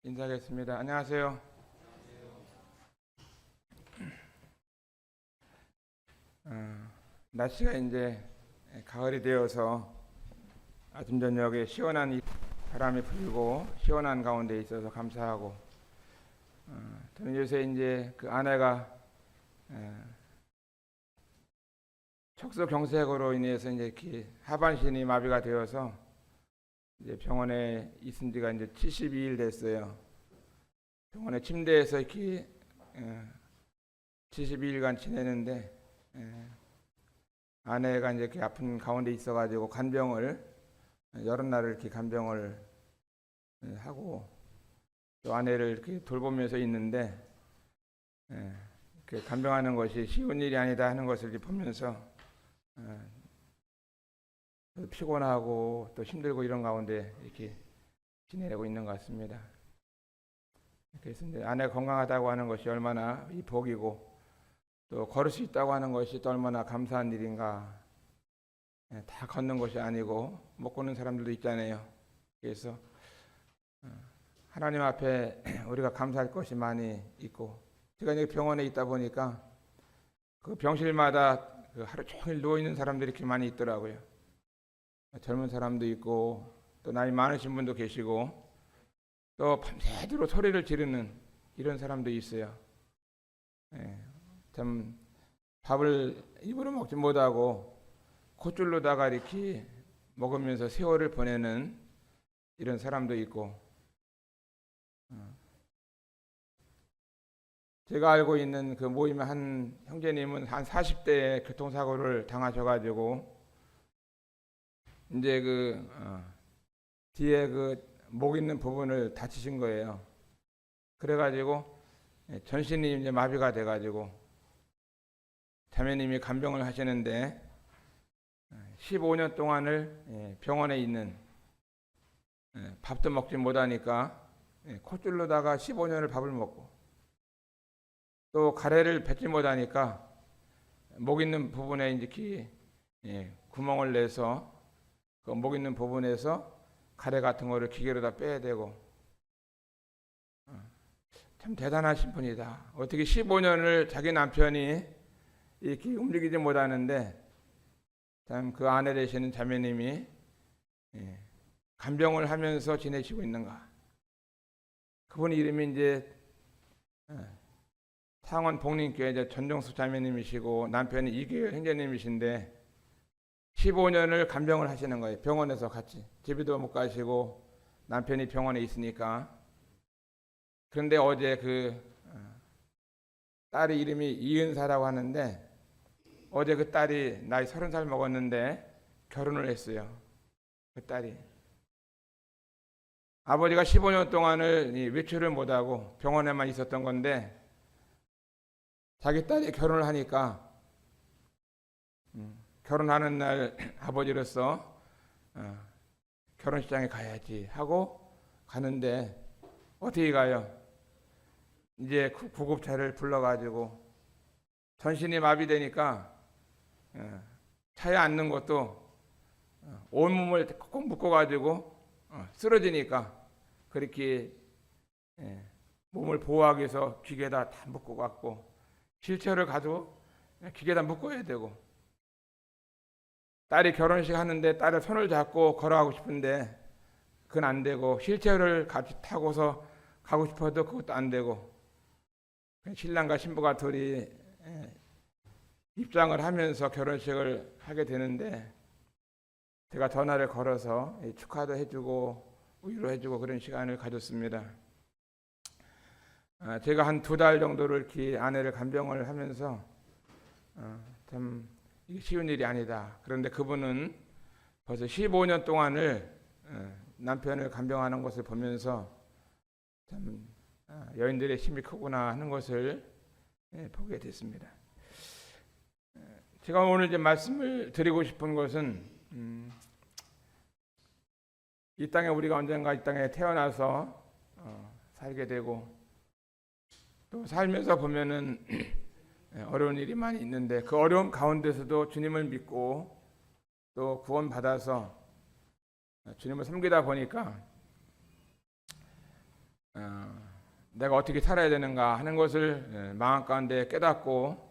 인사하겠습니다. 안녕하세요. 날씨가 이제 가을이 되어서 아침 저녁에 시원한 바람이 불고 시원한 가운데 있어서 감사하고, 저는 요새 이제 그 아내가 척수경색으로 인해서 이제 하반신이 마비가 되어서 이제 병원에 있은 지가 이제 72일 됐어요. 병원에 침대에서 이렇게 72일간 지내는데, 아내가 이제 이렇게 아픈 가운데 있어가지고 여러 날을 이렇게 간병을 하고 또 아내를 이렇게 돌보면서 있는데, 이렇게 간병하는 것이 쉬운 일이 아니다 하는 것을 이렇게 보면서 피곤하고 또 힘들고 이런 가운데 이렇게 지내고 있는 것 같습니다. 그래서 이제 아내 건강하다고 하는 것이 얼마나 이 복이고 또 걸을 수 있다고 하는 것이 또 얼마나 감사한 일인가. 다 걷는 것이 아니고 못 걷는 사람들도 있잖아요. 그래서 하나님 앞에 우리가 감사할 것이 많이 있고, 제가 이제 병원에 있다 보니까 그 병실마다 그 하루 종일 누워 있는 사람들이 이렇게 많이 있더라고요. 젊은 사람도 있고 또 나이 많으신 분도 계시고 또 밤새도록 소리를 지르는 이런 사람도 있어요. 참 밥을 입으로 먹지 못하고 콧줄로다가 이렇게 먹으면서 세월을 보내는 이런 사람도 있고, 제가 알고 있는 그 모임의 한 형제님은 한 40대에 교통사고를 당하셔가지고 이제 뒤에 목 있는 부분을 다치신 거예요. 그래가지고 전신이 이제 마비가 돼가지고 자매님이 간병을 하시는데 15년 동안을 병원에 있는, 밥도 먹지 못하니까 콧줄로다가 15년을 밥을 먹고 또 가래를 뱉지 못하니까 목 있는 부분에 이제 구멍을 내서 그 목 있는 부분에서 가래 같은 거를 기계로다 빼야 되고, 참 대단하신 분이다. 어떻게 15년을 자기 남편이 이렇게 움직이지 못하는데 참 그 아내 되시는 자매님이 간병을 하면서 지내시고 있는가. 그분 이름이 이제 창원 복림교회 이제 전종숙 자매님이시고 남편이 이계열 형제님이신데 15년을 간병을 하시는 거예요. 병원에서 같이. 집에도 못 가시고 남편이 병원에 있으니까. 그런데 어제 딸이 이름이 이은사라고 하는데 어제 그 딸이 나이 30살 먹었는데 결혼을 했어요. 그 딸이. 아버지가 15년 동안을 외출을 못하고 병원에만 있었던 건데 자기 딸이 결혼을 하니까 결혼하는 날 아버지로서 결혼식장에 가야지 하고 가는데 어떻게 가요? 이제 구급차를 불러가지고 전신이 마비되니까 차에 앉는 것도 온몸을 꼭 묶어가지고 쓰러지니까 그렇게 몸을 보호하기 위해서 기계에다 다 묶고 갔고, 실체를 가지고 기계에다 묶어야 되고, 딸이 결혼식 하는데 딸의 손을 잡고 걸어가고 싶은데 그건 안 되고, 실체를 같이 타고서 가고 싶어도 그것도 안 되고, 신랑과 신부가 둘이 입장을 하면서 결혼식을 하게 되는데 제가 전화를 걸어서 축하도 해주고 위로해주고 그런 시간을 가졌습니다. 제가 한 2달 정도를 이렇게 아내를 간병을 하면서 참 이게 쉬운 일이 아니다. 그런데 그분은 벌써 15년 동안을 남편을 간병하는 것을 보면서 참 여인들의 힘이 크구나 하는 것을 보게 됐습니다. 제가 오늘 이제 말씀을 드리고 싶은 것은 이 땅에 우리가 언젠가 이 땅에 태어나서 살게 되고 또 살면서 보면은 어려운 일이 많이 있는데 그 어려움 가운데서도 주님을 믿고 또 구원받아서 주님을 섬기다 보니까 내가 어떻게 살아야 되는가 하는 것을 마음 가운데 깨닫고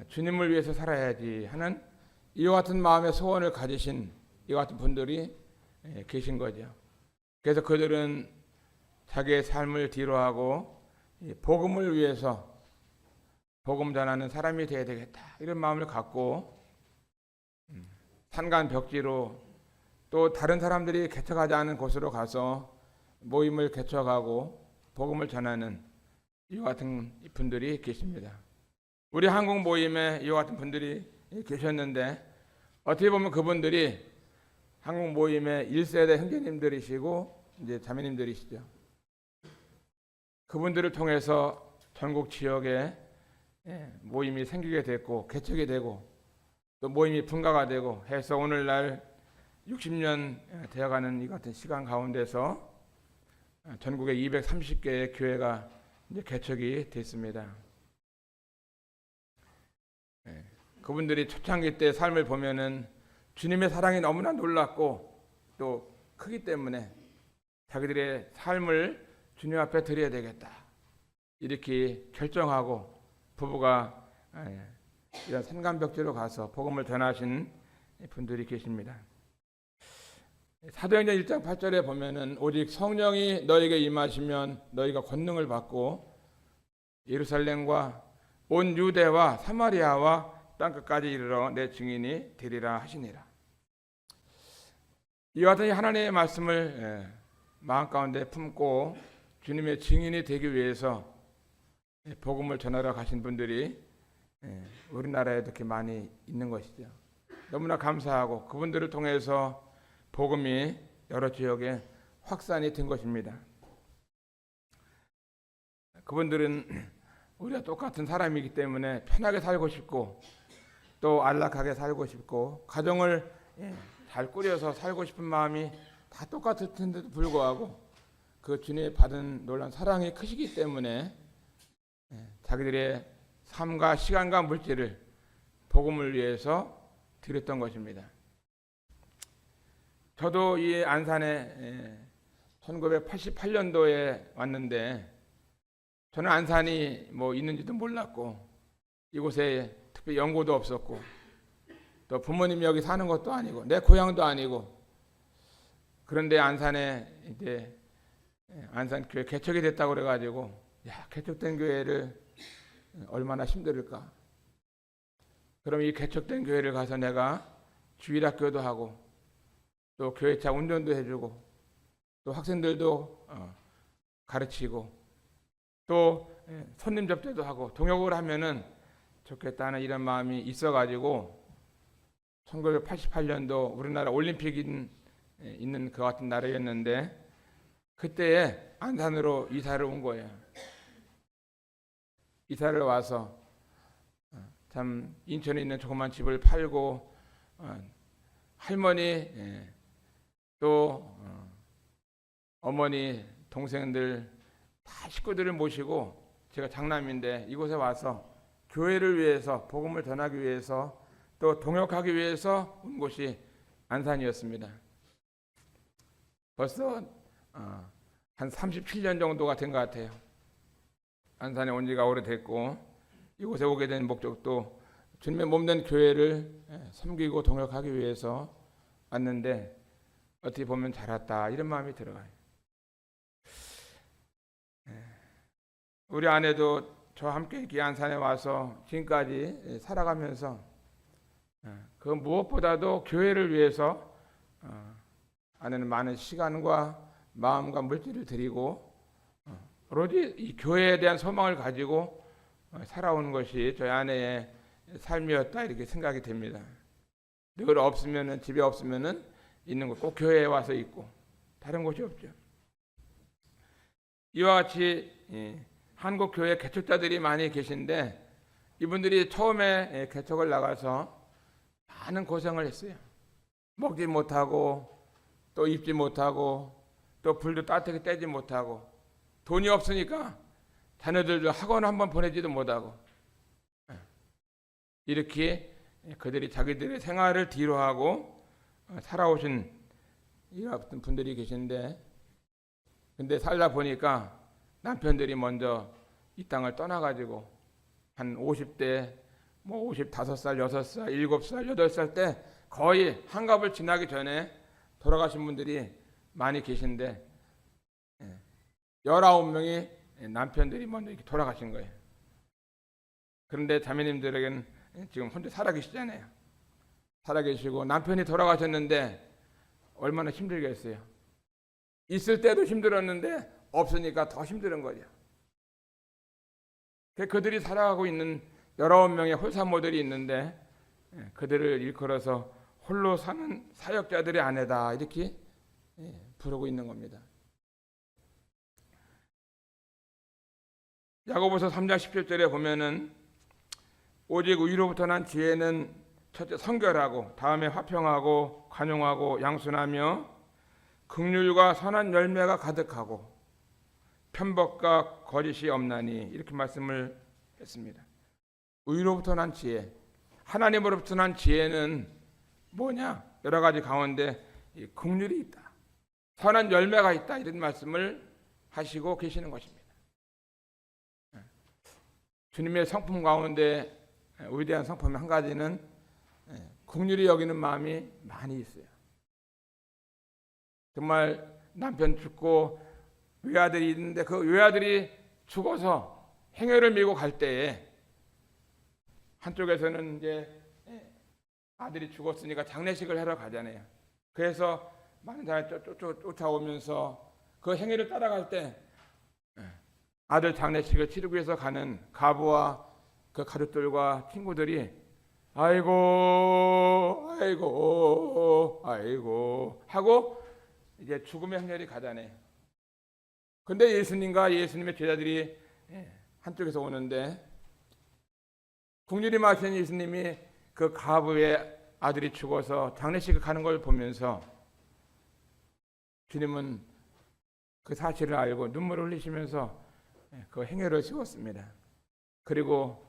주님을 위해서 살아야지 하는 이와 같은 마음의 소원을 가지신 이와 같은 분들이 계신 거죠. 그래서 그들은 자기의 삶을 뒤로하고 복음을 위해서 복음 전하는 사람이 되어야 되겠다 이런 마음을 갖고 산간벽지로 또 다른 사람들이 개척하지 않은 곳으로 가서 모임을 개척하고 복음을 전하는 이와 같은 분들이 계십니다. 우리 한국 모임에 이와 같은 분들이 계셨는데 어떻게 보면 그분들이 한국 모임의 1세대 형제님들이시고 이제 자매님들이시죠. 그분들을 통해서 전국 지역에 모임이 생기게 됐고 개척이 되고 또 모임이 분가가 되고 해서 오늘날 60년 되어가는 이 같은 시간 가운데서 전국에 230개의 교회가 이제 개척이 됐습니다. 그분들이 초창기 때 삶을 보면은 주님의 사랑이 너무나 놀랍고 또 크기 때문에 자기들의 삶을 주님 앞에 드려야 되겠다 이렇게 결정하고 부부가 이런 산간벽지로 가서 복음을 전하신 분들이 계십니다. 사도행전 1장 8절에 보면은 오직 성령이 너에게 임하시면 너희가 권능을 받고 예루살렘과 온 유대와 사마리아와 땅끝까지 이르러 내 증인이 되리라 하시니라. 이와 같은 하나님의 말씀을 마음 가운데 품고 주님의 증인이 되기 위해서 복음을 전하러 가신 분들이 우리나라에도 이렇게 많이 있는 것이죠. 너무나 감사하고 그분들을 통해서 복음이 여러 지역에 확산이 된 것입니다. 그분들은 우리가 똑같은 사람이기 때문에 편하게 살고 싶고 또 안락하게 살고 싶고 가정을 잘 꾸려서 살고 싶은 마음이 다 똑같을 텐데도 불구하고 그 주님의 받은 놀라운 사랑이 크시기 때문에 자기들의 삶과 시간과 물질을 복음을 위해서 드렸던 것입니다. 저도 이 안산에 1988년도에 왔는데 저는 안산이 뭐 있는지도 몰랐고 이곳에 특별히 연고도 없었고 또 부모님이 여기 사는 것도 아니고 내 고향도 아니고 그런데 안산에 이제 안산 교회 개척이 됐다고 그래가지고 야 개척된 교회를 얼마나 힘들을까. 그럼 이 개척된 교회를 가서 내가 주일학교도 하고 또 교회차 운전도 해주고 또 학생들도 가르치고 또 손님 접대도 하고 동역을 하면은 좋겠다는 이런 마음이 있어가지고 1988년도 우리나라 올림픽이 있는 그 같은 날이었는데 그때에 안산으로 이사를 온 거예요. 이사를 와서 참 인천에 있는 조그만 집을 팔고 할머니 또 어머니 동생들 다 식구들을 모시고 제가 장남인데 이곳에 와서 교회를 위해서 복음을 전하기 위해서 또 동역하기 위해서 온 곳이 안산이었습니다. 벌써 한 37년 정도가 된 것 같아요. 안산에 온 지가 오래됐고 이곳에 오게 된 목적도 주님의 몸된 교회를 섬기고 동역하기 위해서 왔는데 어떻게 보면 잘 왔다 이런 마음이 들어가요. 우리 아내도 저와 함께 이렇게 안산에 와서 지금까지 살아가면서 그 무엇보다도 교회를 위해서 아내는 많은 시간과 마음과 물질을 드리고 오로지 이 교회에 대한 소망을 가지고 살아오는 것이 저희 아내의 삶이었다 이렇게 생각이 됩니다. 늘 없으면은 집에 없으면은 있는 것 꼭 교회에 와서 있고 다른 곳이 없죠. 이와 같이 한국 교회 개척자들이 많이 계신데 이분들이 처음에 개척을 나가서 많은 고생을 했어요. 먹지 못하고 또 입지 못하고 또 불도 따뜻하게 떼지 못하고 돈이 없으니까 자녀들도 학원 한번 보내지도 못하고 이렇게 그들이 자기들의 생활을 뒤로하고 살아오신 이 같은 분들이 계신데 근데 살다 보니까 남편들이 먼저 이 땅을 떠나가지고 한 50대, 뭐 55살, 6살, 7살, 8살 때 거의 한갑을 지나기 전에 돌아가신 분들이 많이 계신데 19명이 남편들이 먼저 이렇게 돌아가신 거예요. 그런데 자매님들에게는 지금 혼자 살아계시잖아요. 살아계시고 남편이 돌아가셨는데 얼마나 힘들겠어요. 있을 때도 힘들었는데 없으니까 더 힘든 거죠. 그들이 살아가고 있는 19명의 홀산모들이 있는데 그들을 일컬어서 홀로 사는 사역자들의 아내다 이렇게 부르고 있는 겁니다. 야고보서 3장 17절에 보면은 오직 의로부터 난 지혜는 첫째 성결하고 다음에 화평하고 관용하고 양순하며 긍휼과 선한 열매가 가득하고 편법과 거짓이 없나니 이렇게 말씀을 했습니다. 의로부터 난 지혜, 하나님으로부터 난 지혜는 뭐냐? 여러 가지 가운데 긍휼이 있다, 선한 열매가 있다 이런 말씀을 하시고 계시는 것입니다. 주님의 성품 가운데 위대한 성품 한 가지는 긍휼히 여기는 마음이 많이 있어요. 정말 남편 죽고 외아들이 있는데 그 외아들이 죽어서 행여를 밀고 갈 때에 한쪽에서는 이제 아들이 죽었으니까 장례식을 하러 가잖아요. 그래서 많은 사람이 쫓아오면서 그 행위를 따라갈 때 아들 장례식을 치르기 위해서 가는 가부와 그 가족들과 친구들이 아이고 아이고 아이고 하고 이제 죽음의 행렬이 가잖아요. 근데 예수님과 예수님의 제자들이 한쪽에서 오는데 긍휼히 마신 예수님이 그 가부의 아들이 죽어서 장례식을 가는 걸 보면서 주님은 그 사실을 알고 눈물을 흘리시면서 그 행여를 지웠습니다. 그리고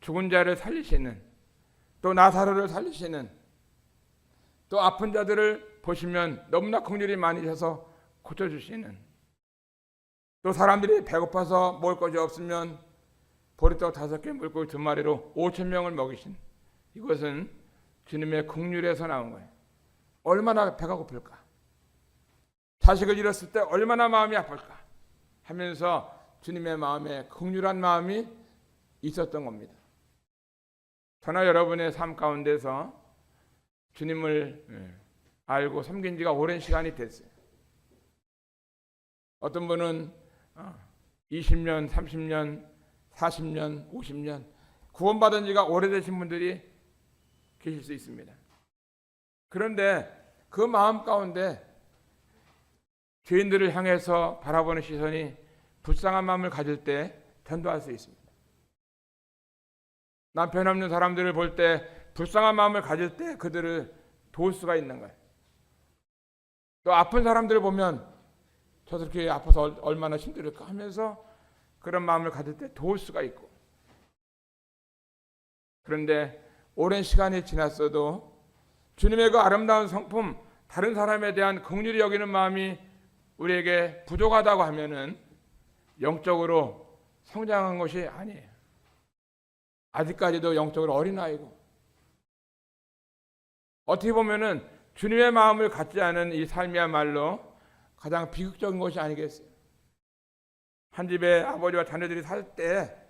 죽은 자를 살리시는, 또 나사로를 살리시는, 또 아픈 자들을 보시면 너무나 긍휼이 많으셔서 고쳐주시는, 또 사람들이 배고파서 먹을 것이 없으면 보리떡 5개 물고기 2마리로 5,000명을 먹이신, 이것은 주님의 긍휼에서 나온 거예요. 얼마나 배가 고플까, 자식을 잃었을 때 얼마나 마음이 아플까 하면서 주님의 마음에 긍휼한 마음이 있었던 겁니다. 저나 여러분의 삶 가운데서 주님을 알고 섬긴 지가 오랜 시간이 됐어요. 어떤 분은 20년, 30년, 40년, 50년 구원받은 지가 오래되신 분들이 계실 수 있습니다. 그런데 그 마음 가운데 죄인들을 향해서 바라보는 시선이 불쌍한 마음을 가질 때 전도할 수 있습니다. 남편 없는 사람들을 볼 때 불쌍한 마음을 가질 때 그들을 도울 수가 있는 거예요. 또 아픈 사람들을 보면 저렇게 아파서 얼마나 힘들을까 하면서 그런 마음을 가질 때 도울 수가 있고, 그런데 오랜 시간이 지났어도 주님의 그 아름다운 성품, 다른 사람에 대한 긍휼히 여기는 마음이 우리에게 부족하다고 하면은 영적으로 성장한 것이 아니에요. 아직까지도 영적으로 어린아이고, 어떻게 보면은 주님의 마음을 갖지 않은 이 삶이야말로 가장 비극적인 것이 아니겠어요. 한 집에 아버지와 자녀들이 살 때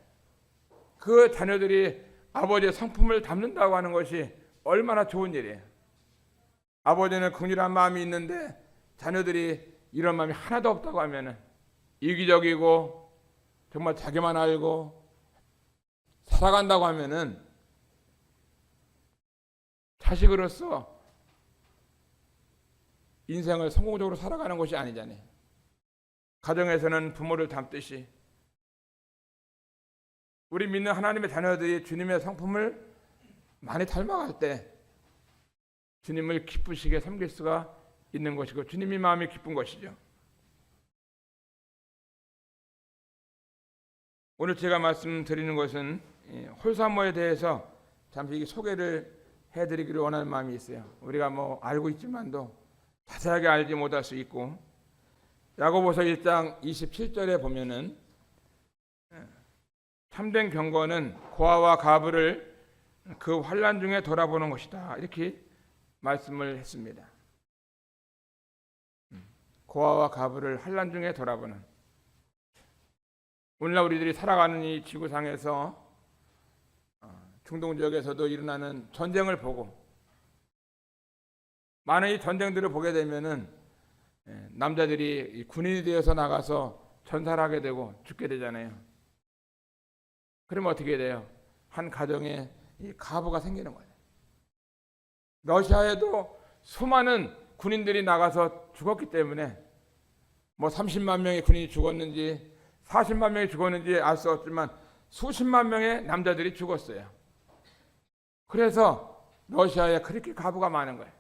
그 자녀들이 아버지의 성품을 담는다고 하는 것이 얼마나 좋은 일이에요. 아버지는 긍휼한 마음이 있는데 자녀들이 이런 마음이 하나도 없다고 하면은 이기적이고 정말 자기만 알고 살아간다고 하면은 자식으로서 인생을 성공적으로 살아가는 것이 아니잖아요. 가정에서는 부모를 닮듯이 우리 믿는 하나님의 자녀들이 주님의 성품을 많이 닮아갈 때 주님을 기쁘시게 섬길 수가 있는 것이고 주님이 마음이 기쁜 것이죠. 오늘 제가 말씀드리는 것은 홀산모에 대해서 잠시 소개를 해드리기를 원하는 마음이 있어요. 우리가 알고 있지만도 자세하게 알지 못할 수 있고, 야고보서 1장 27절에 보면은 참된 경건은 고아와 가부를 그 환난 중에 돌아보는 것이다, 이렇게 말씀을 했습니다. 고아와 가부를 환난 중에 돌아보는. 오늘날 우리들이 살아가는 이 지구상에서 중동 지역에서도 일어나는 전쟁을 보고 많은 이 전쟁들을 보게 되면은 남자들이 군인이 되어서 나가서 전사를 하게 되고 죽게 되잖아요. 그러면 어떻게 돼요? 한 가정에 이 가부가 생기는 거예요. 러시아에도 수많은 군인들이 나가서 죽었기 때문에 뭐 30만 명의 군인이 죽었는지 40만 명이 죽었는지 알 수 없지만 수십만 명의 남자들이 죽었어요. 그래서 러시아에 그렇게 가부가 많은 거예요.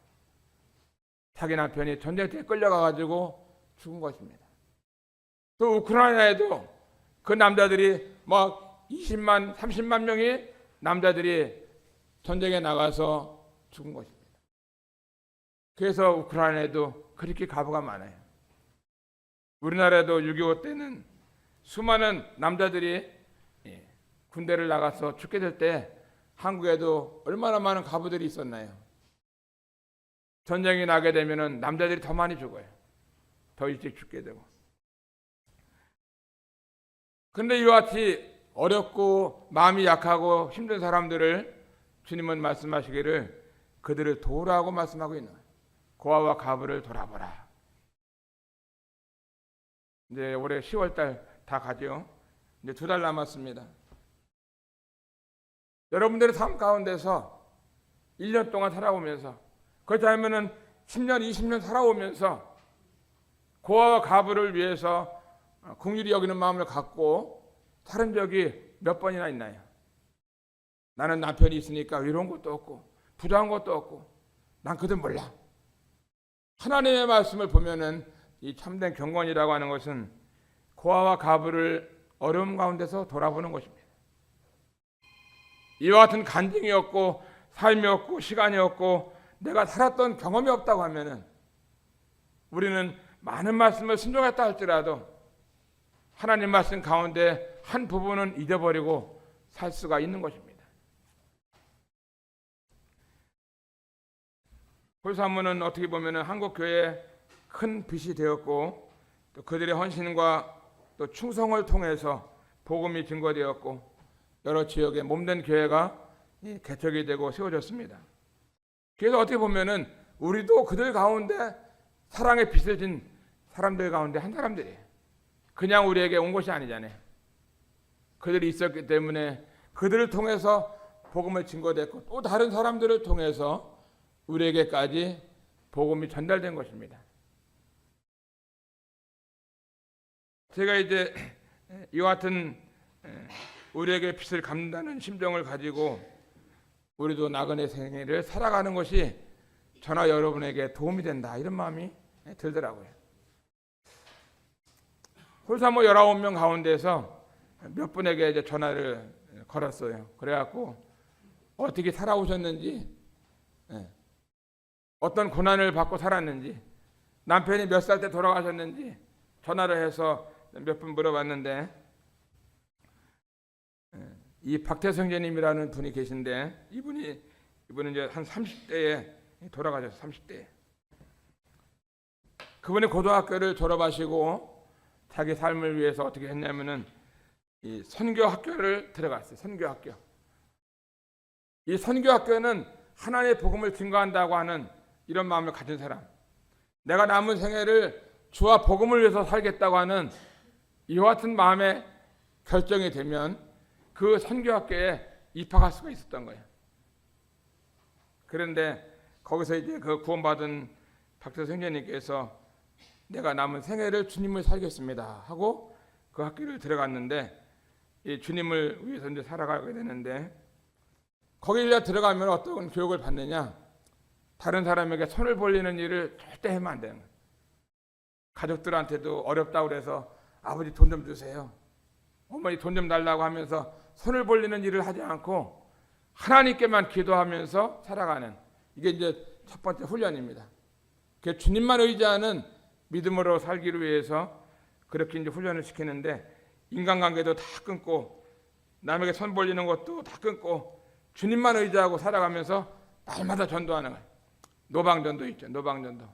자기 남편이 전쟁터에 끌려가가지고 죽은 것입니다. 또 우크라이나에도 그 남자들이 막 20만, 30만 명의 남자들이 전쟁에 나가서 죽은 것입니다. 그래서 우크라이나에도 그렇게 가부가 많아요. 우리나라에도 6.25 때는 수많은 남자들이 군대를 나가서 죽게 될 때 한국에도 얼마나 많은 가부들이 있었나요? 전쟁이 나게 되면 남자들이 더 많이 죽어요. 더 일찍 죽게 되고. 그런데 이와 같이 어렵고 마음이 약하고 힘든 사람들을 주님은 말씀하시기를 그들을 도우라고 말씀하고 있는 거예요. 고아와 가부를 돌아보라. 이제 올해 10월달 다 가죠. 이제 2달 남았습니다. 여러분들의 삶 가운데서 1년 동안 살아오면서, 그렇지 않으면 10년, 20년 살아오면서 고아와 가부를 위해서 긍휼히 여기는 마음을 갖고 살은 적이 몇 번이나 있나요? 나는 남편이 있으니까 외로운 것도 없고 부자한 것도 없고 난 그들 몰라. 하나님의 말씀을 보면은 이 참된 경건이라고 하는 것은 고아와 가부를 어려움 가운데서 돌아보는 것입니다. 이와 같은 간증이 없고 삶이 없고 시간이 없고 내가 살았던 경험이 없다고 하면은 우리는 많은 말씀을 순종했다 할지라도 하나님 말씀 가운데 한 부분은 잊어버리고 살 수가 있는 것입니다. 홀사문은 어떻게 보면은 한국 교회에 큰 빛이 되었고 또 그들의 헌신과 또 충성을 통해서 복음이 증거되었고 여러 지역에 몸된 교회가 개척이 되고 세워졌습니다. 그래서 어떻게 보면은 우리도 그들 가운데 사랑의 빛을 진 사람들 가운데 한 사람들이에요. 그냥 우리에게 온 것이 아니잖아요. 그들이 있었기 때문에 그들을 통해서 복음을 증거됐고 또 다른 사람들을 통해서 우리에게까지 복음이 전달된 것입니다. 제가 이제 이와 같은 우리에게 빛을 갚는다는 심정을 가지고 우리도 나그네 생애를 살아가는 것이 저나 여러분에게 도움이 된다, 이런 마음이 들더라고요. 홀사모 19명 가운데서 몇 분에게 이제 전화를 걸었어요. 그래갖고 어떻게 살아오셨는지, 어떤 고난을 받고 살았는지, 남편이 몇 살 때 돌아가셨는지 전화를 해서 몇 분 물어봤는데, 이 박태성제님이라는 분이 계신데 이분은 이제 한 30대에 돌아가셨어요. 30대에. 그분이 고등학교를 졸업하시고 자기 삶을 위해서 어떻게 했냐면은 이 선교학교를 들어갔어요. 선교학교. 이 선교학교는 하나님의 복음을 증거한다고 하는 이런 마음을 가진 사람, 내가 남은 생애를 주와 복음을 위해서 살겠다고 하는 이와 같은 마음의 결정이 되면 그 선교학교에 입학할 수가 있었던 거예요. 그런데 거기서 이제 그 구원받은 박태성 형제님께서 내가 남은 생애를 주님을 살겠습니다 하고 그 학교를 들어갔는데, 이 주님을 위해서 이제 살아가게 되는데, 거기에 들어가면 어떤 교육을 받느냐? 다른 사람에게 손을 벌리는 일을 절대 하면 안 되는 거예요. 가족들한테도 어렵다고 그래서 아버지 돈 좀 주세요, 어머니 돈 좀 달라고 하면서 손을 벌리는 일을 하지 않고 하나님께만 기도하면서 살아가는, 이게 이제 첫 번째 훈련입니다. 주님만 의지하는 믿음으로 살기를 위해서 그렇게 이제 훈련을 시키는데 인간관계도 다 끊고 남에게 손 벌리는 것도 다 끊고 주님만 의지하고 살아가면서 날마다 전도하는 거예요. 노방전도 있죠. 노방전도.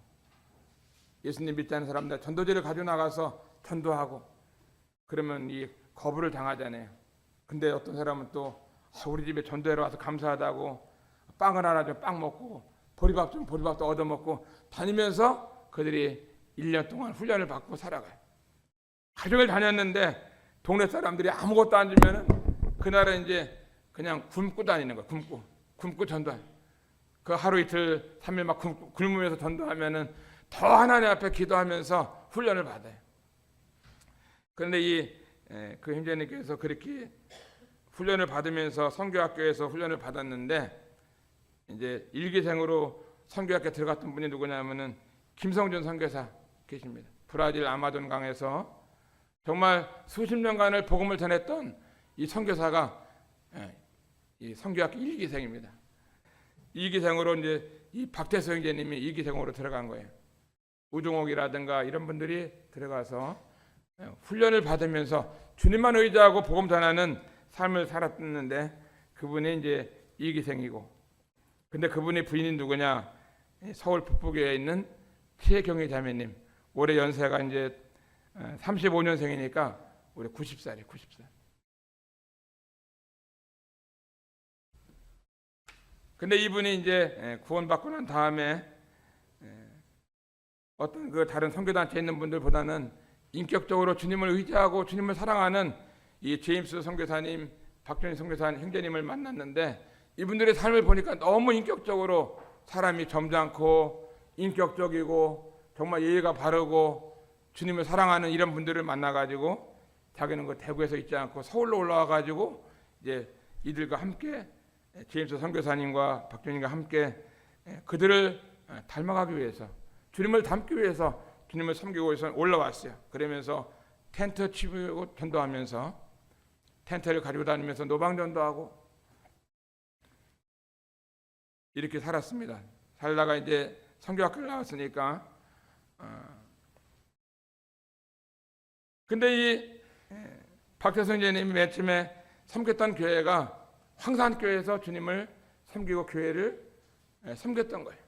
예수님 믿지 않는 사람들 전도지를 가지고 나가서 전도하고 그러면 이 거부를 당하잖아요. 근데 어떤 사람은 또 우리 집에 전도하러 와서 감사하다고 빵을 하나 좀 빵 먹고 보리밥 좀 보리밥도 얻어먹고 다니면서 그들이 1년 동안 훈련을 받고 살아가요. 가정을 다녔는데 동네 사람들이 아무것도 안 주면은 그날은 이제 그냥 굶고 다니는 거예요. 굶고 전도해요. 그 하루 이틀 3일 막 굶으면서 전도하면은 더 하나님 앞에 기도하면서 훈련을 받아요. 그런데 그 형제님께서 그렇게 훈련을 받으면서 선교학교에서 훈련을 받았는데 이제 일기생으로 선교학교에 들어갔던 분이 누구냐면은 김성준 선교사 계십니다. 브라질 아마존 강에서 정말 수십 년간을 복음을 전했던 이 선교사가 이 선교학교 일기생입니다. 일기생으로 이제 이 박태수 형제님이 일기생으로 들어간 거예요. 우종옥이라든가 이런 분들이 들어가서 훈련을 받으면서 주님만 의지하고 복음 전하는 삶을 살았는데 그분이 이제 일기생이고, 근데 그분이 부인이 누구냐? 서울 북부교에 있는 최경희 자매님. 올해 연세가 이제 35년생이니까 올해 90살이에요. 90살. 근데 이분이 이제 구원받고 난 다음에 어떤 그 다른 선교단체에 있는 분들보다는 인격적으로 주님을 의지하고 주님을 사랑하는 이 제임스 선교사님, 박준희 선교사님 형제님을 만났는데 이분들의 삶을 보니까 너무 인격적으로 사람이 점잖고 인격적이고 정말 예의가 바르고 주님을 사랑하는 이런 분들을 만나가지고 자기는 그 대구에서 있지 않고 서울로 올라와가지고 이제 이들과 함께 제임스 선교사님과 박준희가 함께 그들을 닮아가기 위해서 주님을 닮기 위해서 주님을 섬기기 위해서 올라왔어요. 그러면서 텐트 치고 전도하면서 텐트를 가지고 다니면서 노방전도하고 이렇게 살았습니다. 살다가 이제 선교학교를 나왔으니까 근데 이 박태성 선생님이 맨 처음에 섬겼던 교회가 황산교회에서 주님을 섬기고 교회를 섬겼던 거예요.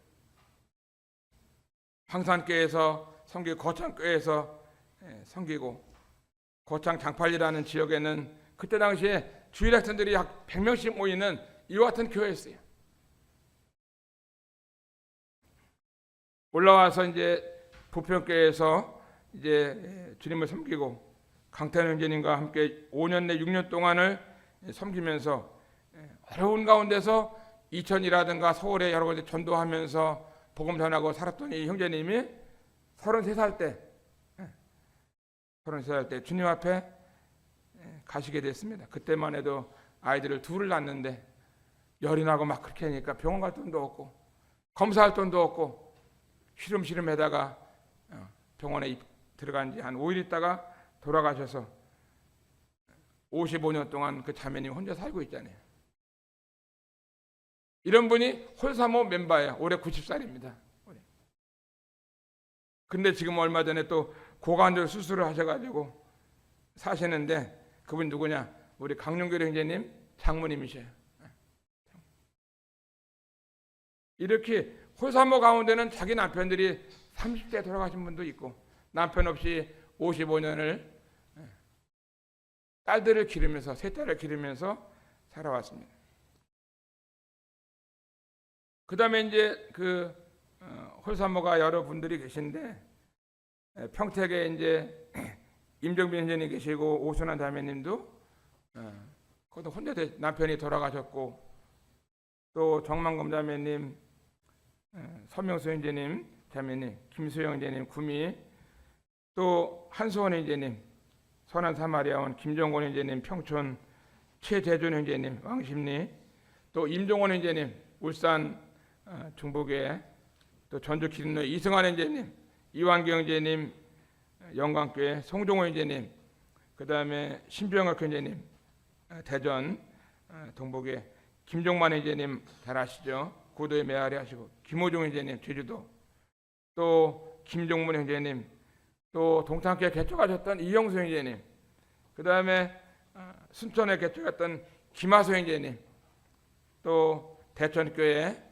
황산교회에서 섬기고 거창교회에서 섬기고 거창 장팔리라는 지역에는 그때 당시에 주일학생들이 약 100명씩 모이는 이와 같은 교회였어요. 올라와서 이제 부평교회에서 이제 주님을 섬기고 강태현 형제님과 함께 5년 내 6년 동안을 섬기면서 어려운 가운데서 이천이라든가 서울에 여러 군데 전도하면서 복음 전하고 살았던 이 형제님이 33살 때 주님 앞에 가시게 됐습니다. 그때만 해도 아이들을 둘을 낳는데 열이 나고 막 그렇게 하니까 병원 갈 돈도 없고 검사할 돈도 없고 시름시름하다가 병원에 들어간 지 한 5일 있다가 돌아가셔서 55년 동안 그 자매님 혼자 살고 있잖아요. 이런 분이 홀사모 멤버예요. 올해 90살입니다. 근데 지금 얼마 전에 또 고관절 수술을 하셔가지고 사시는데 그분 누구냐? 우리 강용길 형제님 장모님이셔요. 이렇게 홀사모 가운데는 자기 남편들이 30대 돌아가신 분도 있고 남편 없이 55년을 딸들을 기르면서 세 딸을 기르면서 살아왔습니다. 그 다음에 이제 그 홀사모가 여러분들이 계신데 평택에 이제 임정빈 형제님 계시고 오순환 자매님도 거기도 혼자 남편이 돌아가셨고 또 정만검 자매님, 서명수 형제님 자매님, 김수영 형제님 구미, 또 한수원 형제님, 선한 사마리아원 김종곤 형제님 평촌, 최재준 형제님 왕십리, 또 임종원 형제님 울산 중북에, 또 전주 기름로 이승환 형제님, 이완경 형제님 영광교회, 송종호 형제님, 그 다음에 신병학 형제님 대전 동북에, 김종만 형제님 잘 아시죠? 고도에 메아리 하시고, 김호종 형제님 제주도, 또 김종문 형제님 또 동창교회 개척하셨던 이영수 형제님, 그 다음에 순천에 개척했던 김하수 형제님, 또 대천교회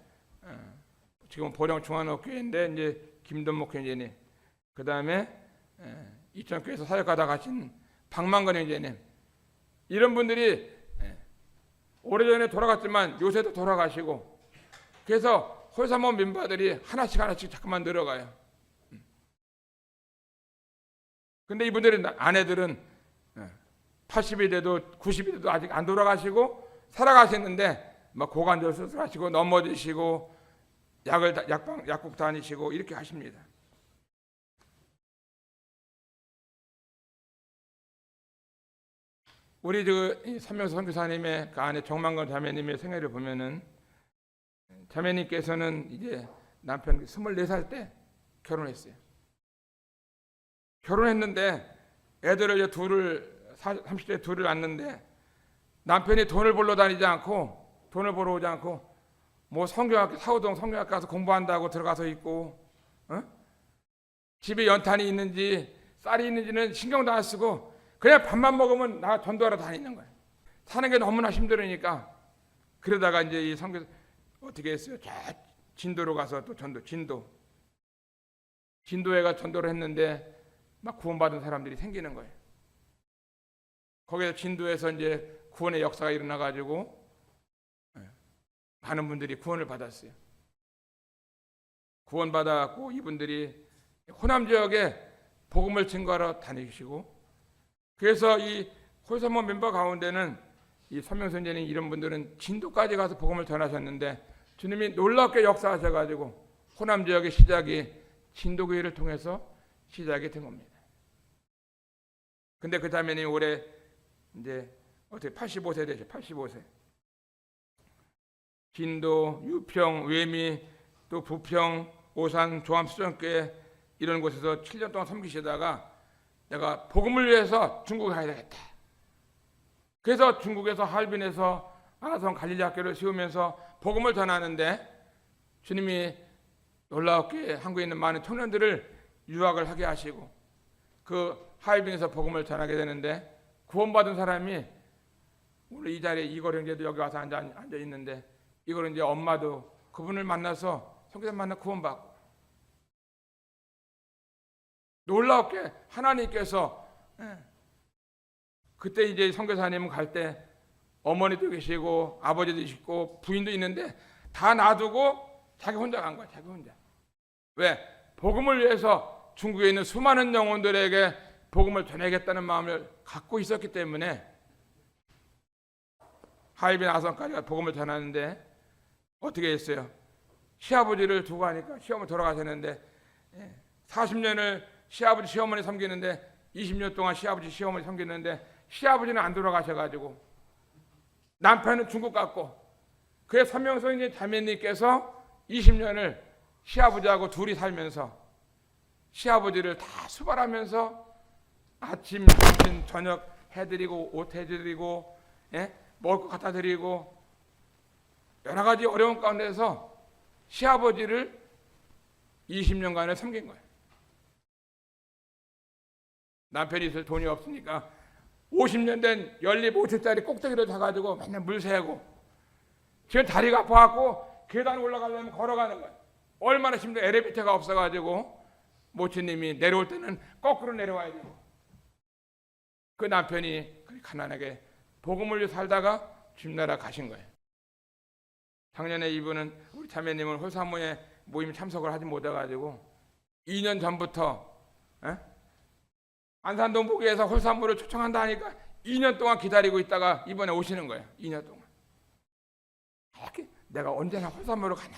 지금 보령중앙교회인데 이제 김돈목 형제님, 그 다음에 이천교회에서 사역하다 가신 박만건 형제님, 이런 분들이 오래전에 돌아갔지만 요새도 돌아가시고, 그래서 홀사모 멤버들이 하나씩 자꾸만 늘어가요. 근데 이분들의 아내들은 80이 돼도 90이 돼도 아직 안 돌아가시고 살아가셨는데 막 고관절 수술하시고 넘어지시고 약국 다니시고 이렇게 하십니다. 우리 삼명수 선교사님의 그 아내 정만건 자매님의 생애를 보면은, 자매님께서는 이제 남편 24살 때 결혼했어요. 결혼했는데 애들을 이제 30대에 둘을 낳는데, 남편이 돈을 벌러 다니지 않고, 돈을 벌어 오지 않고 뭐 성경학교, 사우동 성경학교 가서 공부한다고 들어가서 있고, 집에 연탄이 있는지 쌀이 있는지는 신경도 안 쓰고 그냥 밥만 먹으면 나 전도하러 다니는 거예요. 사는 게 너무나 힘들으니까. 그러다가 이제 이 선교 어떻게 했어요? 저 진도로 가서 또 진도에 가 전도를 했는데 막 구원받은 사람들이 생기는 거예요. 거기서 진도에서 이제 구원의 역사가 일어나 가지고 많은 분들이 구원을 받았어요. 구원받았고 이분들이 호남 지역에 복음을 증거하러 다니시고, 그래서 이 홀사모 멤버 가운데는 이 선명선제님 이런 분들은 진도까지 가서 복음을 전하셨는데, 주님이 놀랍게 역사하셔가지고 호남 지역의 시작이 진도교회를 통해서 시작이 된 겁니다. 근데 그 자매님 올해 이제 어떻게 85세 되죠? 85세. 진도, 유평, 외미, 또 부평, 오산, 조암수정교회 이런 곳에서 7년 동안 섬기시다가 내가 복음을 위해서 중국에 가야 되겠다. 그래서 중국에서 할빈에서 아나성 갈릴리 학교를 세우면서 복음을 전하는데, 주님이 놀랍게 한국에 있는 많은 청년들을 유학을 하게 하시고 그 할빈에서 복음을 전하게 되는데, 구원받은 사람이 오늘 이 자리에 이걸 형제도 여기 와서 앉아 있는데, 이걸 이제 엄마도 그분을 만나서 성교사 만나 구원받고, 놀랍게 하나님께서 그때 이제 선교사님은 갈 때 어머니도 계시고 아버지도 계시고 부인도 있는데 다 놔두고 자기 혼자 간 거야. 자기 혼자. 왜? 복음을 위해서 중국에 있는 수많은 영혼들에게 복음을 전하겠다는 마음을 갖고 있었기 때문에 하이빈 아성까지 복음을 전하는데, 어떻게 했어요? 시아버지를 두고 하니까 시어머니 돌아가셨는데 40년을 시아버지 시어머니 섬기는데, 20년 동안 시아버지 시어머니 섬기는데 시아버지는 안 돌아가셔가지고 남편은 중국 갔고, 그의 선명성인 자매님께서 20년을 시아버지하고 둘이 살면서 시아버지를 다 수발하면서 아침, 점심, 저녁 해드리고 옷 해드리고 먹을 것 갖다 드리고 여러 가지 어려운 가운데서 시아버지를 20년간을 섬긴 거예요. 남편이 있을 돈이 없으니까 50년 된 연립 5층짜리 꼭대기로 자가지고 맨날 물 새고, 지금 다리가 아파갖고 계단 올라가려면 걸어가는 거예요. 얼마나 힘들어. 엘리베이터가 없어가지고 모친님이 내려올 때는 거꾸로 내려와야 되고, 그 남편이 가난하게 복음을 위해 살다가 주님나라 가신 거예요. 작년에 이분은 우리 자매님은 홀사모에 모임 참석을 하지 못해가지고 2년 전부터 안산동 보기에서 홀사모를 초청한다 하니까 2년 동안 기다리고 있다가 이번에 오시는 거예요. 2년 동안. 내가 언제나 홀사모로 가나.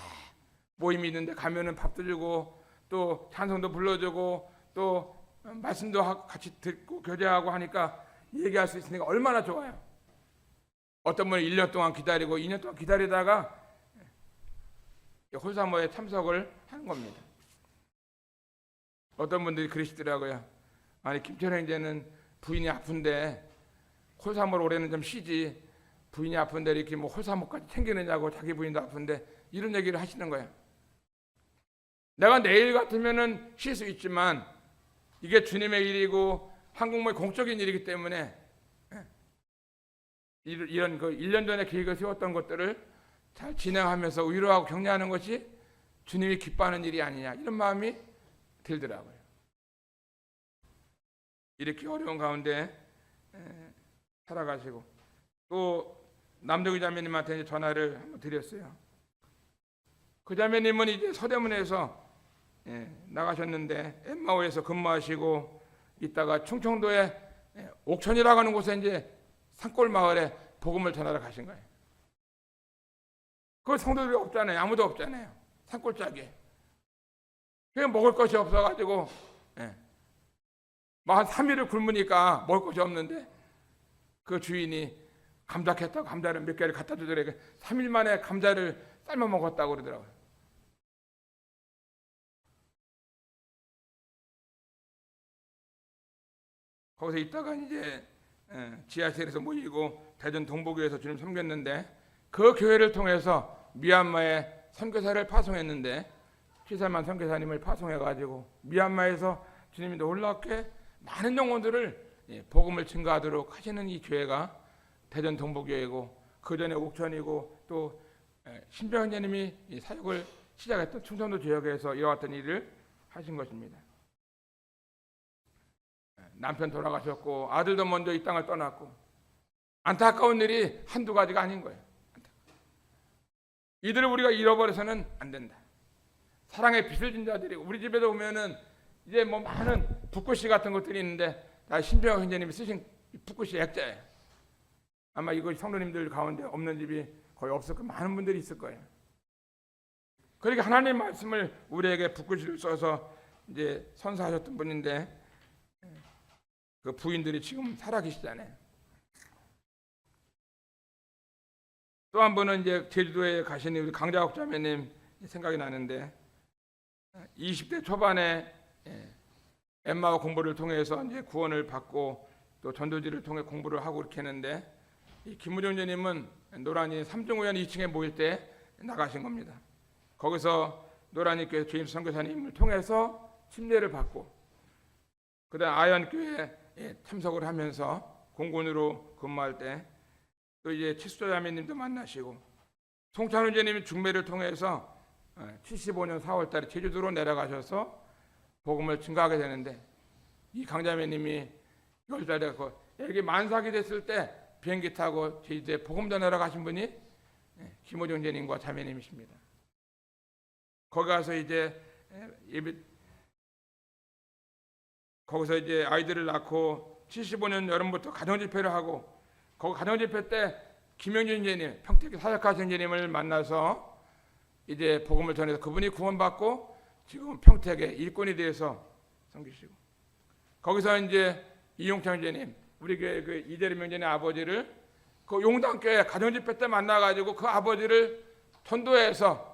모임이 있는데 가면은 밥도 주고 또 찬송도 불러주고 또 말씀도 같이 듣고 교제하고 하니까 얘기할 수 있으니까 얼마나 좋아요. 어떤 분은 1년 동안 기다리고 2년 동안 기다리다가 홀사모에 참석을 하는 겁니다. 어떤 분들이 그러시더라고요. 아니 김철 형제는 부인이 아픈데 홀사모를 올해는 좀 쉬지, 부인이 아픈데 이렇게 뭐 홀사모까지 챙기느냐고, 자기 부인도 아픈데, 이런 얘기를 하시는 거예요. 내가 내일 같으면은 쉴 수 있지만 이게 주님의 일이고 한국모의 공적인 일이기 때문에 이런 그 1년 전에 계획을 세웠던 것들을 잘 진행하면서 위로하고 격려하는 것이 주님이 기뻐하는 일이 아니냐, 이런 마음이 들더라고요. 이렇게 어려운 가운데 살아가시고, 또 남덕희 자매님한테 이제 전화를 한번 드렸어요. 그 자매님은 이제 서대문에서 나가셨는데 엠마오에서 근무하시고 있다가 충청도에 옥천이라고 하는 곳에 이제 산골 마을에 복음을 전하러 가신 거예요. 그 성도들이 없잖아요. 아무도 없잖아요. 산골짜기에. 그냥 먹을 것이 없어가지고 뭐 한 3일을 굶으니까 먹을 것이 없는데 그 주인이 감자 캤다고 감자를 몇 개를 갖다 주더래요. 3일 만에 감자를 삶아 먹었다고 그러더라고요. 거기서 있다가 이제 지하철에서 모이고 대전 동부교회에서 주님 섬겼는데, 그 교회를 통해서 미얀마에 선교사를 파송했는데, 피살만 선교사님을 파송해가지고 미얀마에서 주님이 놀랍게 많은 영혼들을 복음을 증거하도록 하시는 이 교회가 대전 동부교회고, 그 전에 옥천이고, 또 신병현님이 사역을 시작했던 충청도 지역에서 이어왔던 일을 하신 것입니다. 남편 돌아가셨고 아들도 먼저 이 땅을 떠났고, 안타까운 일이 한두 가지가 아닌 거예요. 이들을 우리가 잃어버려서는 안 된다. 사랑의 빛을 진 자들이 우리 집에도 오면은 이제 뭐 많은 붓글씨 같은 것들이 있는데 다 신병 형제님이 쓰신 붓글씨 액자예요. 아마 이거 성도님들 가운데 없는 집이 거의 없을 거예요. 많은 분들이 있을 거예요. 그러니까 하나님 말씀을 우리에게 붓글씨를 써서 이제 선사하셨던 분인데, 그 부인들이 지금 살아계시잖아요. 또 한 분은 이제 제주도에 가신 우리 강자옥 자매님 생각이 나는데, 20대 초반에 엠마오 공부를 통해서 이제 구원을 받고 또 전도지를 통해 공부를 하고 이렇게 했는데, 이 김무정 제님은 노란이 3중우연 2층에 모일 때 나가신 겁니다. 거기서 노란이교회 제임스 선교사님을 통해서 침례를 받고, 그다음 아연교회에 참석을 하면서 공군으로 근무할 때 또 이제 칠수조 자매님도 만나시고, 송찬훈 제님이 중매를 통해서 75년 4월달에 제주도로 내려가셔서 복음을 증거하게 되는데, 이 강자매님이 10살 되고 애기 만삭이 됐을 때 비행기 타고 제주도에 복음 전하러 가신 분이 김호정 제님과 자매님이십니다. 거기 가서 이제 거기서 이제 아이들을 낳고 75년 여름부터 가정집회를 하고, 거기 가정집회 때 김영준 제님, 평택 사역하신 제님을 만나서 이제 복음을 전해서 그분이 구원받고 지금 평택의 일꾼이 되어서 섬기시고, 거기서 이제 이용창 제님, 우리 교회 그 이대리 명제의 아버지를 그 용당교회 가정집회 때 만나가지고 그 아버지를 전도해서,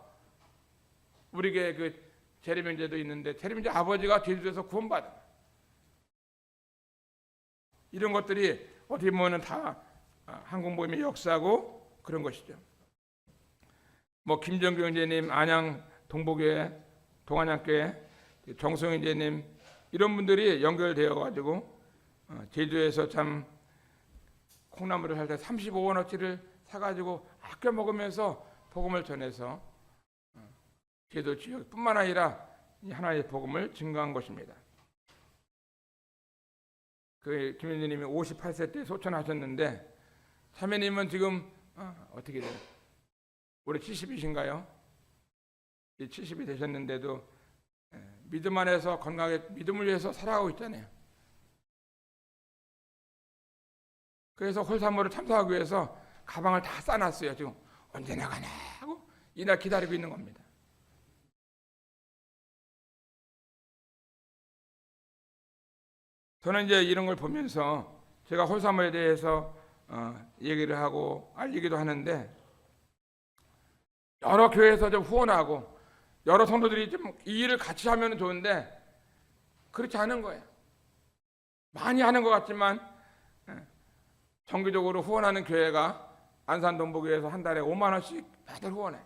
우리 교회 그 재리 명제도 있는데 재리 명제 아버지가 제주도에서 구원받아. 이런 것들이 어떻게 보면 다 한국모임의 역사고 그런 것이죠. 뭐 김정규 형제님, 안양 동부교회, 동안양교회, 정성현 형제님, 이런 분들이 연결되어 가지고 제주에서 참 콩나물을 살 때 35원어치를 사가지고 아껴 먹으면서 복음을 전해서 제주 지역뿐만 아니라 하나님의 복음을 증거한 것입니다. 그 김현주님이 58세 때 소천하셨는데, 자매님은 지금 어떻게 돼요? 올해 70이신가요? 70이 되셨는데도 믿음 안에서 건강하게 믿음을 위해서 살아가고 있잖아요. 그래서 홀사모를 참석하기 위해서 가방을 다 싸놨어요. 지금 언제 나가나 하고 이날 기다리고 있는 겁니다. 저는 이제 이런 걸 보면서 제가 홀사모에 대해서 얘기를 하고 알리기도 하는데, 여러 교회에서 좀 후원하고 여러 성도들이 좀 이 일을 같이 하면 좋은데 그렇지 않은 거예요. 많이 하는 것 같지만 정기적으로 후원하는 교회가 안산동부교회에서 한 달에 5만 원씩 다들 후원해.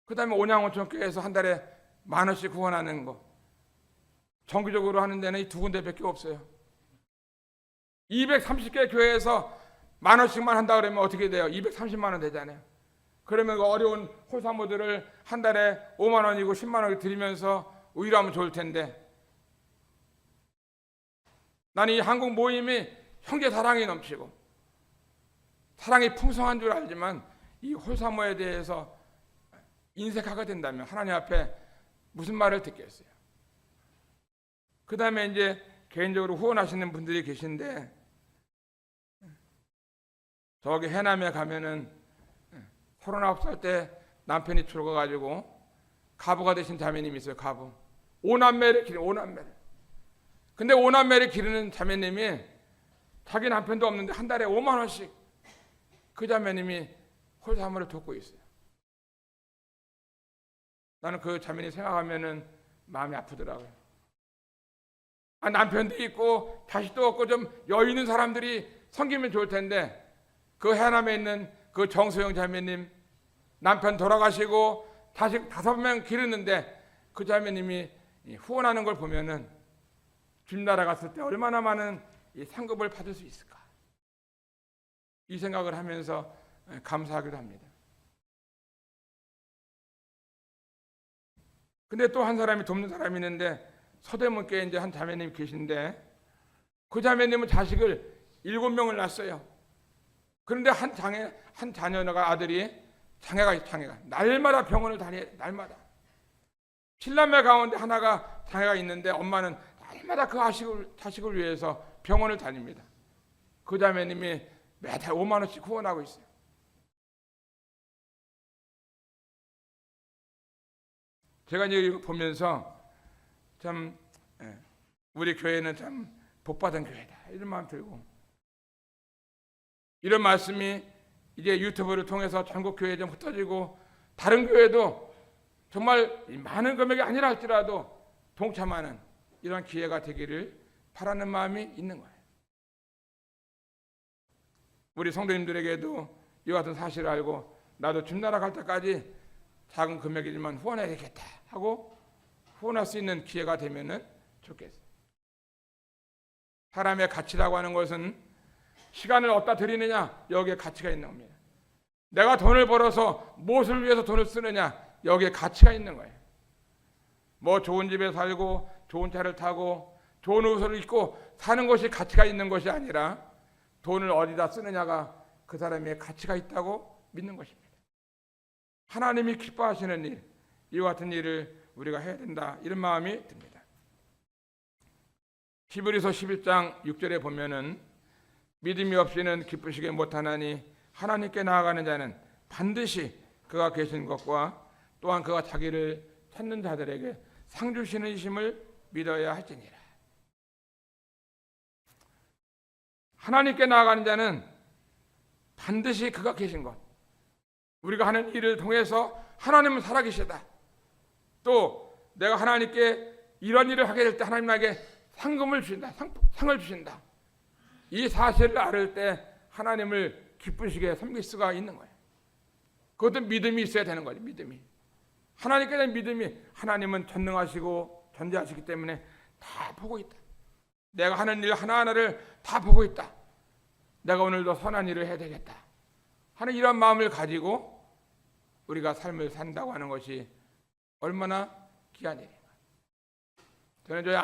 그 다음에 온양온천교회에서 한 달에 1만 원씩 후원하는 거. 정기적으로 하는 데는 이 두 군데밖에 없어요. 230개 교회에서 10,000원씩만 한다 그러면 어떻게 돼요? 230만 원 되잖아요. 그러면 그 어려운 홀사모들을 한 달에 5만 원이고 10만 원을 드리면서 위로하면 좋을 텐데, 나는 이 한국 모임이 형제 사랑이 넘치고 사랑이 풍성한 줄 알지만 이 홀사모에 대해서 인색하게 된다면 하나님 앞에 무슨 말을 듣겠어요? 그 다음에 이제 개인적으로 후원하시는 분들이 계신데, 저기 해남에 가면은 39살 때 남편이 죽어가지고 가부가 되신 자매님이 있어요. 가부. 5남매를 기르는, 5남매를. 근데 5남매를 기르는 자매님이 자기 남편도 없는데 한 달에 5만 원씩 그 자매님이 홀사모를 돕고 있어요. 나는 그 자매님 생각하면은 마음이 아프더라고요. 남편도 있고 자식도 없고 좀 여유 있는 사람들이 섬기면 좋을 텐데, 그 해남에 있는 그 정소영 자매님 남편 돌아가시고 자식 5명 기르는데 그 자매님이 후원하는 걸 보면은 주님 나라 갔을 때 얼마나 많은 상급을 받을 수 있을까, 이 생각을 하면서 감사하기도 합니다. 근데 또 한 사람이 돕는 사람이 있는데, 서대문교에 이제 한 자매님이 계신데, 그 자매님은 자식을 7명을 낳았어요. 그런데 한 자녀가 아들이 장애가 날마다 병원을 다녀요. 날마다. 7남매 가운데 하나가 장애가 있는데 엄마는 날마다 그 자식을 위해서 병원을 다닙니다. 그 자매님이 매달 5만 원씩 후원하고 있어요. 제가 이제 보면서 참 우리 교회는 참 복받은 교회다, 이런 마음 들고, 이런 말씀이 이제 유튜브를 통해서 전국 교회에 좀 흩어지고 다른 교회도 정말 많은 금액이 아니라 할지라도 동참하는 이런 기회가 되기를 바라는 마음이 있는 거예요. 우리 성도님들에게도 이와 같은 사실을 알고 나도 주님 나라 갈 때까지 작은 금액이지만 후원해야 되겠다 하고 후원할 수 있는 기회가 되면은 좋겠어요. 사람의 가치라고 하는 것은 시간을 어디다 드리느냐, 여기에 가치가 있는 겁니다. 내가 돈을 벌어서 무엇을 위해서 돈을 쓰느냐, 여기에 가치가 있는 거예요. 뭐 좋은 집에 살고 좋은 차를 타고 좋은 옷을 입고 사는 것이 가치가 있는 것이 아니라 돈을 어디다 쓰느냐가 그 사람의 가치가 있다고 믿는 것입니다. 하나님이 기뻐하시는 일, 이와 같은 일을 우리가 해야 된다, 이런 마음이 듭니다. 히브리서 11장 6절에 보면은 믿음이 없이는 기쁘시게 못하나니 하나님께 나아가는 자는 반드시 그가 계신 것과 또한 그가 자기를 찾는 자들에게 상 주시는 이심을 믿어야 할지니라. 하나님께 나아가는 자는 반드시 그가 계신 것, 우리가 하는 일을 통해서 하나님은 살아계시다, 또 내가 하나님께 이런 일을 하게 될 때 하나님 나에게 상금을 주신다, 상을 주신다, 이 사실을 알을 때 하나님을 기쁘시게 섬길 수가 있는 거예요. 그것도 믿음이 있어야 되는 거죠. 믿음이. 하나님께 대한 믿음이, 하나님은 전능하시고 전지하시기 때문에 다 보고 있다, 내가 하는 일 하나하나를 다 보고 있다, 내가 오늘도 선한 일을 해야 되겠다 하는 이런 마음을 가지고 우리가 삶을 산다고 하는 것이 얼마나 귀한 일인가. 저는 저희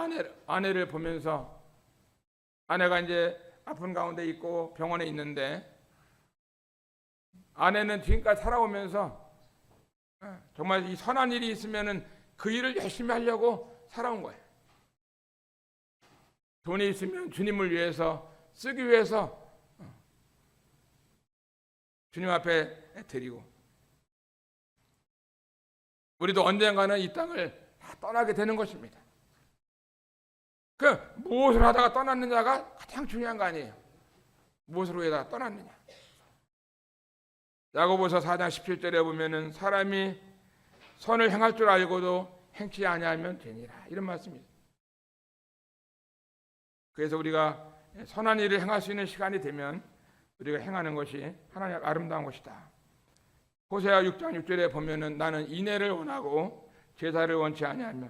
아내를 보면서, 아내가 이제 아픈 가운데 있고 병원에 있는데, 아내는 지금까지 살아오면서 정말 이 선한 일이 있으면은 그 일을 열심히 하려고 살아온 거예요. 돈이 있으면 주님을 위해서 쓰기 위해서 주님 앞에 드리고, 우리도 언젠가는 이 땅을 다 떠나게 되는 것입니다. 그 무엇을 하다가 떠났느냐가 가장 중요한 거 아니에요. 무엇으로 하다가 떠났느냐. 야고보서 4장 17절에 보면은 사람이 선을 행할 줄 알고도 행치 아니하면 되니라, 이런 말씀이죠. 그래서 우리가 선한 일을 행할 수 있는 시간이 되면 우리가 행하는 것이 하나님 아름다운 것이다. 호세아 6장 6절에 보면은 나는 인애를 원하고 제사를 원치 아니하며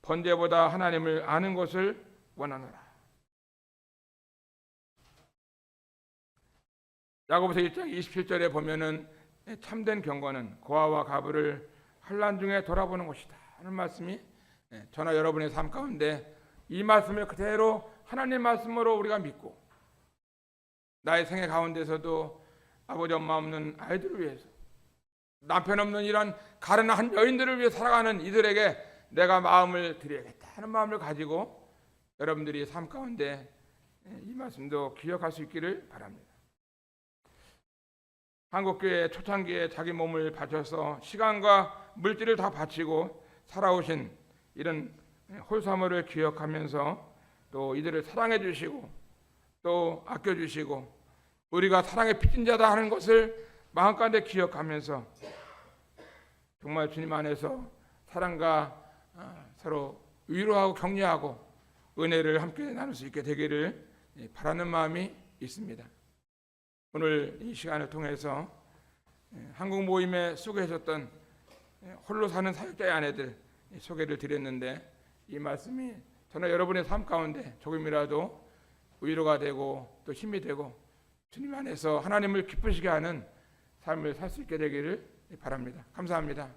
번제보다 하나님을 아는 것을 원하노라. 야고보서 1장 27절에 보면은 참된 경건은 고아와 가부를 환난 중에 돌아보는 것이다 하는 말씀이 저나 여러분의 삶 가운데 이 말씀을 그대로 하나님 말씀으로 우리가 믿고 나의 생애 가운데서도 아버지 엄마 없는 아이들을 위해서 남편 없는 이런 가련한 여인들을 위해 살아가는 이들에게 내가 마음을 드려야겠다 하는 마음을 가지고 여러분들이 삶 가운데 이 말씀도 기억할 수 있기를 바랍니다. 한국교회 초창기에 자기 몸을 바쳐서 시간과 물질을 다 바치고 살아오신 이런 홀사모를 기억하면서 또 이들을 사랑해 주시고 또 아껴 주시고 우리가 사랑의 빚진 자다 하는 것을 마음가운데 기억하면서 정말 주님 안에서 사랑과 서로 위로하고 격려하고 은혜를 함께 나눌 수 있게 되기를 바라는 마음이 있습니다. 오늘 이 시간을 통해서 한국 모임에 수고하셨던 홀로 사는 사역자의 아내들 소개를 드렸는데 이 말씀이 저는 여러분의 삶 가운데 조금이라도 위로가 되고 또 힘이 되고 주님 안에서 하나님을 기쁘시게 하는 삶을 살 수 있게 되기를 바랍니다. 감사합니다.